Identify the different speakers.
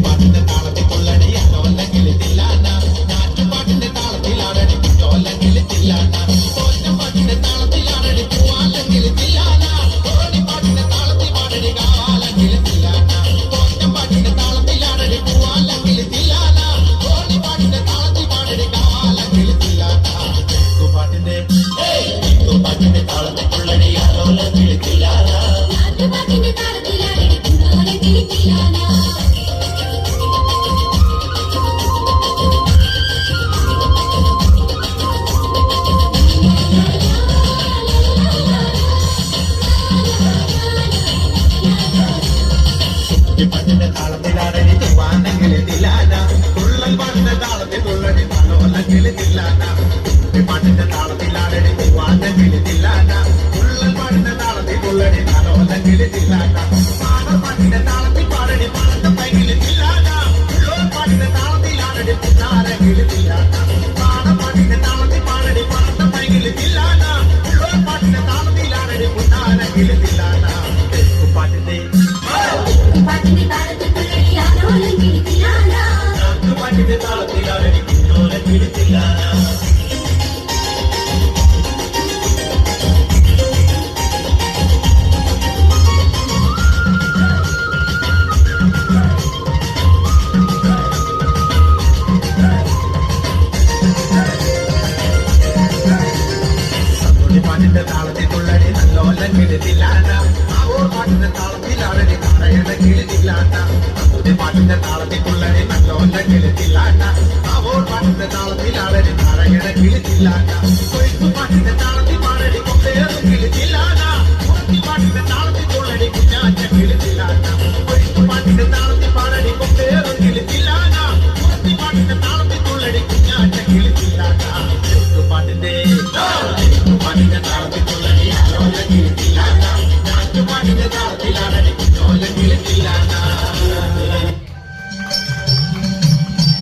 Speaker 1: പാട്ടിന്റെ താളത്തിൽ കൊള്ളടി അലോല്ലെങ്കിൽ തില്ലാന നാട്ടുപാട്ടിന്റെ താളത്തിലാടടി കുഞ്ഞോല്ലെങ്കിൽ തില്ലാന പാട്ടിന്റെ താളത്തിലാടടി പൂവാല്ലെങ്കിൽ തില്ലാന പാട്ടിന്റെ താളത്തിൽ പാടടി കാവാല്ലെങ്കിൽ തില്ലാന പാട്ടിന്റെ താളത്തിലാടടി പൂവാല്ലെങ്കിൽ തില്ലാന പാട്ടിന്റെ താളത്തിൽ പാടടി കാവാല്ലെങ്കിൽ തില്ലാന പാട്ടിന്റെ താളത്തിൽ കൊള്ളടി അലോല്ലെങ്കിൽ തില്ലാന നാട്ടുപാട്ടിന്റെ താളത്തിലാടടി കുഞ്ഞോല്ലെങ്കിൽ തില്ലാന പാട്ടിന്റെ താളത്തിലാടടി തൂവാണെങ്കിൽ തില്ലാന തുള്ളൽ പാട്ടിന്റെ താളത്തിൽ തുള്ളടി മനോല്ലെങ്കിൽ തില്ലാന പാട്ടിന്റെ താളത്തിലാടടി തൂവാണെങ്കിൽ തില്ലാന തുള്ളൽ പാട്ടിന്റെ താളത്തിൽ തുള്ളടി മനോല്ലെങ്കിൽ തില്ലാന പാട്ടിന്റെ താളത്തിൽ പാടടി പാടത്തെ പൈകിൽ തില്ലാന പാട്ടിന്റെ താളത്തിലാടടി പുന്നാരെങ്കിൽ തില്ലാന പാട്ടിന്റെ താളത്തിൽ പാടടി പാടത്തെ പൈകിൽ തില്ലാന പാട്ടിന്റെ താളത്തിലാടടി പുന്നാരെങ്കിൽ തില്ലാന പാട്ടിന്റെ പാട്ടിന്റെ താളത്തിലാടടി കുഞ്ഞോല്ലെങ്കിൽ തില്ലാന പാട്ടിന്റെ താളത്തിൽ തുള്ളടി നല്ലോല്ലെങ്കിൽ തില്ലാന പാട്ടിന്റെ താളത്തിലാടടി പറയണമെങ്കിൽ തില്ലാന പാട്ടിന്റെ താളത്തിൽ തുള്ളടി നല്ലോല്ലെങ്കിൽ തില്ലാന പാട്ടിന്റെ താളത്തിലാടടി പറയണമെങ്കിൽ തില്ലാന പാട്ടിന്റെ താളത്തിൽ പാടടി കൊണ്ടേറെങ്കിൽ തില്ലാന പാട്ടിന്റെ താളത്തിൽ തുള്ളടി കുഞ്ഞാറ്റെങ്കിൽ തില്ലാന